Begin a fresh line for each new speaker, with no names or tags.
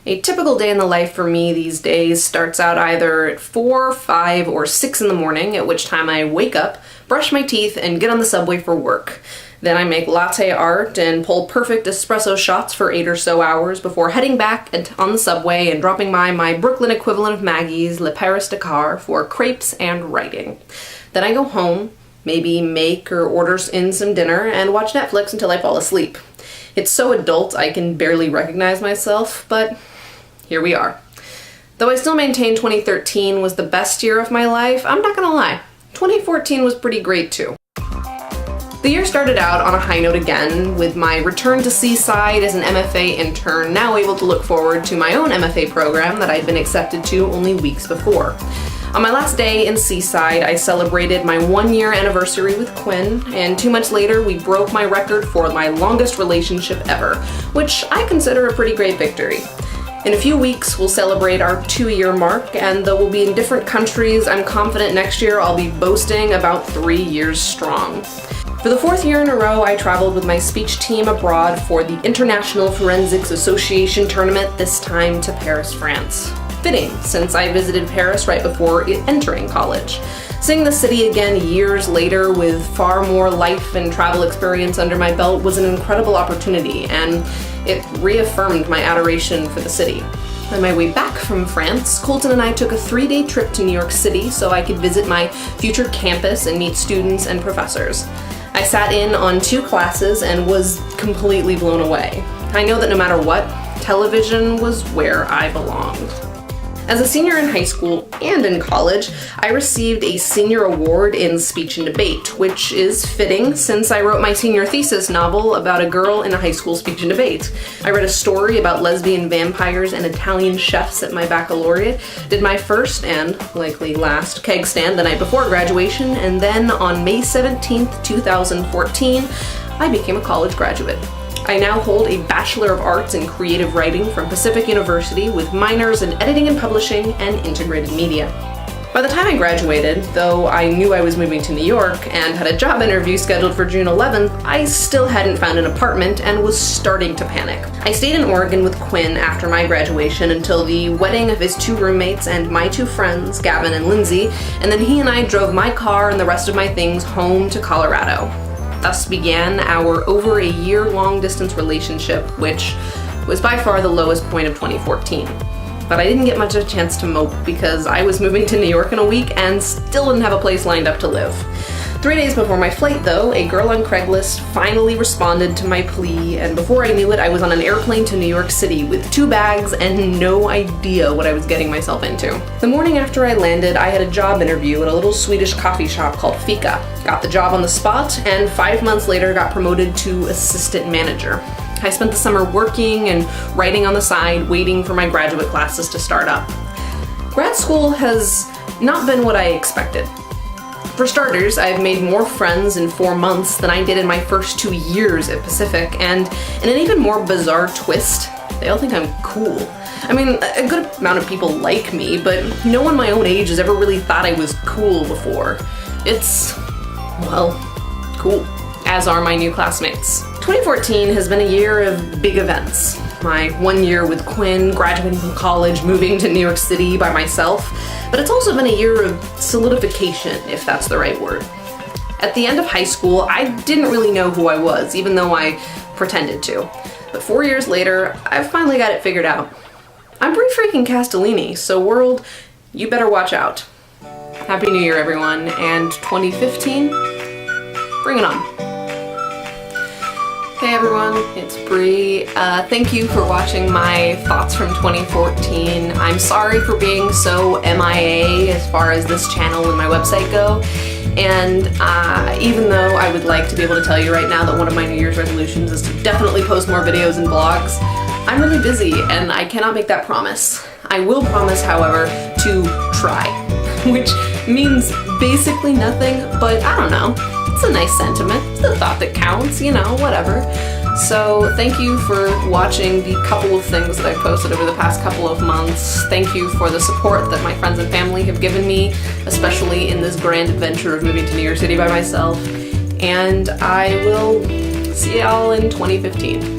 A typical day in the life for me these days starts out either at 4, 5, or 6 in the morning, at which time I wake up, brush my teeth, and get on the subway for work. Then I make latte art and pull perfect espresso shots for 8 or so hours before heading back on the subway and dropping by my Brooklyn equivalent of Maggie's Le Paris Dakar for crepes and writing. Then I go home, maybe make or order in some dinner, and watch Netflix until I fall asleep. It's so adult I can barely recognize myself, but here we are. Though I still maintain 2013 was the best year of my life, I'm not gonna lie, 2014 was pretty great too. The year started out on a high note again, with my return to Seaside as an MFA intern, now able to look forward to my own MFA program that I'd been accepted to only weeks before. On my last day in Seaside, I celebrated my 1-year anniversary with Quinn, and 2 months later we broke my record for my longest relationship ever, which I consider a pretty great victory. In a few weeks, we'll celebrate our 2-year mark, and though we'll be in different countries, I'm confident next year I'll be boasting about 3 years strong. For the 4th year in a row, I traveled with my speech team abroad for the International Forensics Association tournament, this time to Paris, France. Fitting, since I visited Paris right before entering college. Seeing the city again years later with far more life and travel experience under my belt was an incredible opportunity, and it reaffirmed my adoration for the city. On my way back from France, Colton and I took a 3-day trip to New York City so I could visit my future campus and meet students and professors. I sat in on 2 classes and was completely blown away. I know that no matter what, television was where I belonged. As a senior in high school and in college, I received a senior award in speech and debate, which is fitting since I wrote my senior thesis novel about a girl in a high school speech and debate. I read a story about lesbian vampires and Italian chefs at my baccalaureate, did my first and likely last keg stand the night before graduation, and then on May 17th, 2014, I became a college graduate. I now hold a Bachelor of Arts in Creative Writing from Pacific University with minors in Editing and Publishing and Integrated Media. By the time I graduated, though I knew I was moving to New York and had a job interview scheduled for June 11th, I still hadn't found an apartment and was starting to panic. I stayed in Oregon with Quinn after my graduation until the wedding of his 2 roommates and my 2 friends, Gavin and Lindsay, and then he and I drove my car and the rest of my things home to Colorado. Thus began our over a year-long distance relationship, which was by far the lowest point of 2014. But I didn't get much of a chance to mope because I was moving to New York in a week and still didn't have a place lined up to live. 3 days before my flight, though, a girl on Craigslist finally responded to my plea, and before I knew it, I was on an airplane to New York City with 2 bags and no idea what I was getting myself into. The morning after I landed, I had a job interview at a little Swedish coffee shop called Fika. Got the job on the spot, and 5 months later got promoted to assistant manager. I spent the summer working and writing on the side, waiting for my graduate classes to start up. Grad school has not been what I expected. For starters, I've made more friends in 4 months than I did in my first 2 years at Pacific, and in an even more bizarre twist, they all think I'm cool. I mean, a good amount of people like me, but no one my own age has ever really thought I was cool before. It's, well, cool. As are my new classmates. 2014 has been a year of big events. My 1 year with Quinn, graduating from college, moving to New York City by myself, but it's also been a year of solidification, if that's the right word. At the end of high school, I didn't really know who I was, even though I pretended to. But 4 years later, I've finally got it figured out. I'm pretty freaking Castellini, so world, you better watch out. Happy New Year, everyone, and 2015, bring it on. Hey everyone, it's Bree. Thank you for watching my thoughts from 2014. I'm sorry for being so MIA as far as this channel and my website go. And even though I would like to be able to tell you right now that one of my New Year's resolutions is to definitely post more videos and vlogs, I'm really busy and I cannot make that promise. I will promise, however, to try, which means basically nothing, but I don't know. It's a nice sentiment. It's the thought that counts, you know, whatever. So thank you for watching the couple of things that I've posted over the past couple of months. Thank you for the support that my friends and family have given me, especially in this grand adventure of moving to New York City by myself. And I will see y'all in 2015.